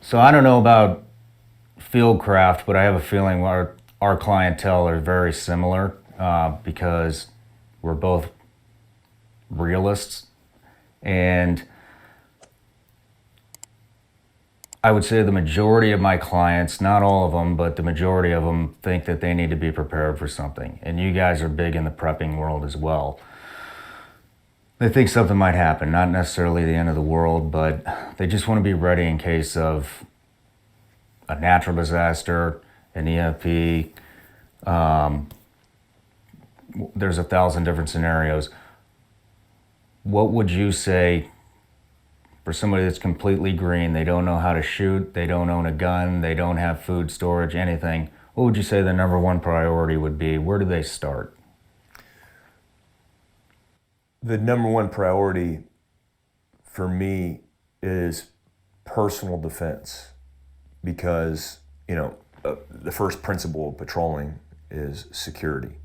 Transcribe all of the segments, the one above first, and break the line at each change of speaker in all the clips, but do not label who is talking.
So I don't know about Fieldcraft, but I have a feeling our clientele are very similar because we're both realists. And I would say the majority of my clients, not all of them, but the majority of them think that they need to be prepared for something. And you guys are big in the prepping world as well. They think something might happen, not necessarily the end of the world, but they just want to be ready in case of a natural disaster, an EMP. There's 1,000 different scenarios. What would you say for somebody that's completely green? They don't know how to shoot, they don't own a gun, they don't have food storage, anything. What would you say the number one priority would be? Where do they start?
The number one priority for me is personal defense, because, the first principle of patrolling is security.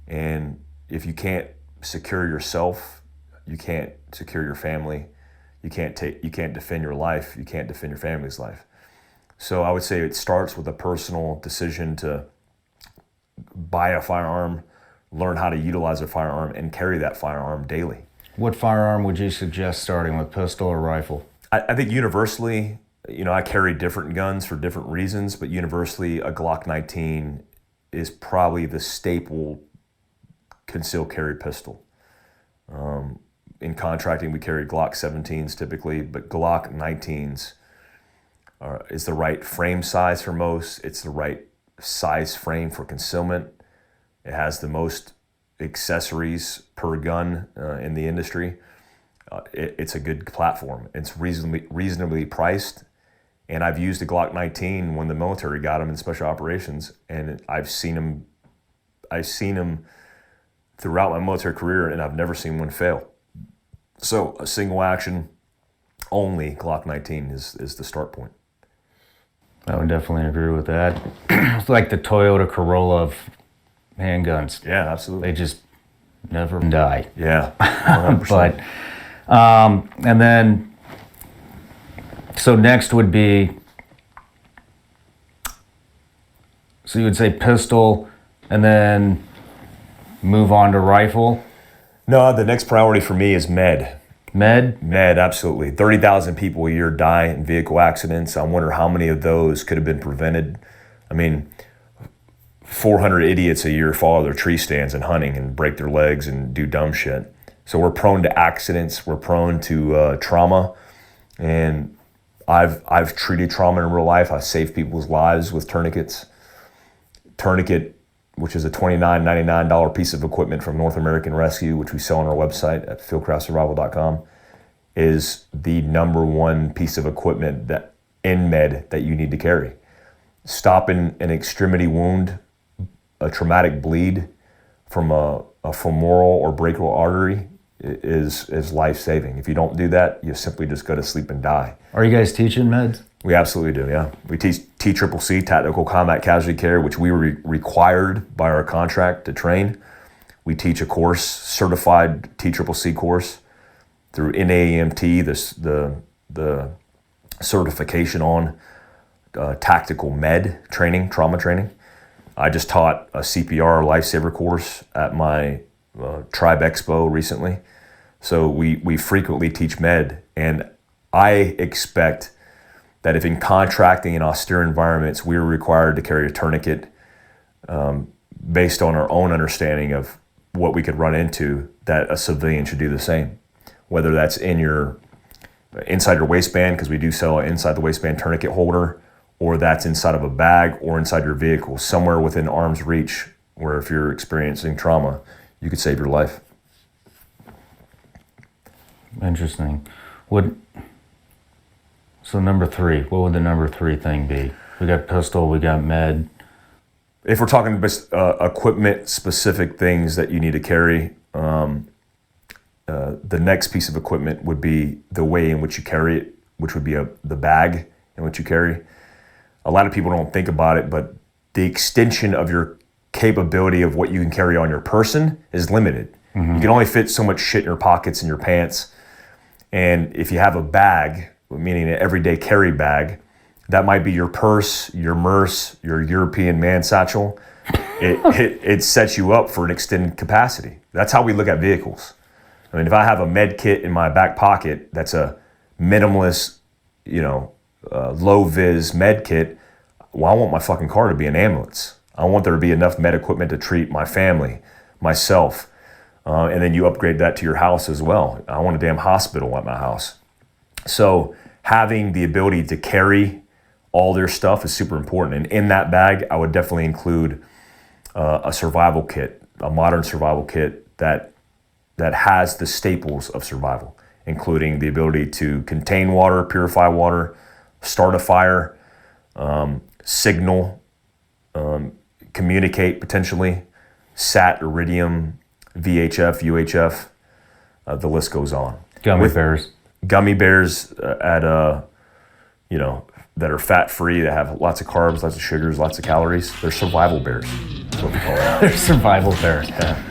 And if you can't secure yourself, you can't secure your family, you can't defend your life, you can't defend your family's life. So I would say it starts with a personal decision to buy a firearm, learn how to utilize a firearm, and carry that firearm daily.
What firearm would you suggest starting with, pistol or rifle?
I think universally, I carry different guns for different reasons, but universally a Glock 19 is probably the staple concealed carry pistol. In contracting, we carry Glock 17s typically, but Glock 19s is the right frame size for most. It's the right size frame for concealment. It has the most accessories per gun in the industry. It's a good platform. It's reasonably priced, and I've used a Glock 19 when the military got them in special operations, and I've seen them throughout my military career, and I've never seen one fail. So a single action only Glock 19 is the start point.
I would definitely agree with that. It's like the Toyota Corolla of handguns.
Yeah, absolutely.
They just never die.
Yeah, 100%.
But and then so next would be, so you would say pistol and then move on to rifle?
No, the next priority for me is med.
Med?
Med, absolutely. 30,000 people a year die in vehicle accidents. I wonder how many of those could have been prevented. 400 idiots a year fall out of their tree stands and hunting and break their legs and do dumb shit. So we're prone to accidents. We're prone to trauma. And I've treated trauma in real life. I've saved people's lives with tourniquets. Tourniquet, which is a $29.99 piece of equipment from North American Rescue, which we sell on our website at fieldcraftsurvival.com, is the number one piece of equipment that in med that you need to carry. Stopping an extremity wound, a traumatic bleed from a femoral or brachial artery is life-saving. If you don't do that, you simply just go to sleep and die.
Are you guys teaching meds?
We absolutely do, yeah. We teach TCCC, Tactical Combat Casualty Care, which we were required by our contract to train. We teach a course, certified TCCC course through NAEMT, the certification on tactical med training, trauma training. I just taught a CPR lifesaver course at my Tribe Expo recently. So we frequently teach med, and I expect that if in contracting in austere environments, we're required to carry a tourniquet based on our own understanding of what we could run into, that a civilian should do the same. Whether that's inside your waistband, because we do sell an inside the waistband tourniquet holder, or that's inside of a bag or inside your vehicle, somewhere within arm's reach, where if you're experiencing trauma, you could save your life.
Interesting. So number 3, what would the number 3 thing be? We got pistol, we got med.
If we're talking equipment-specific things that you need to carry, the next piece of equipment would be the way in which you carry it, which would be the bag in which you carry. A lot of people don't think about it, but the extension of your capability of what you can carry on your person is limited. Mm-hmm. You can only fit so much shit in your pockets and your pants. And if you have a bag, meaning an everyday carry bag. That might be your purse, your MERS, your European man satchel. It sets you up for an extended capacity. That's how we look at vehicles. I mean, if I have a med kit in my back pocket, that's a minimalist, low vis med kit. Well, I want my fucking car to be an ambulance. I want there to be enough med equipment to treat my family, myself, and then you upgrade that to your house as well. I want a damn hospital at my house. So having the ability to carry all their stuff is super important. And in that bag, I would definitely include a survival kit, a modern survival kit that has the staples of survival, including the ability to contain water, purify water, start a fire, signal, communicate potentially, SAT, iridium, VHF, UHF, the list goes on.
Gummy bears
that are fat-free, that have lots of carbs, lots of sugars, lots of calories. They're survival bears. That's what we call them.
They're survival bears.
Yeah.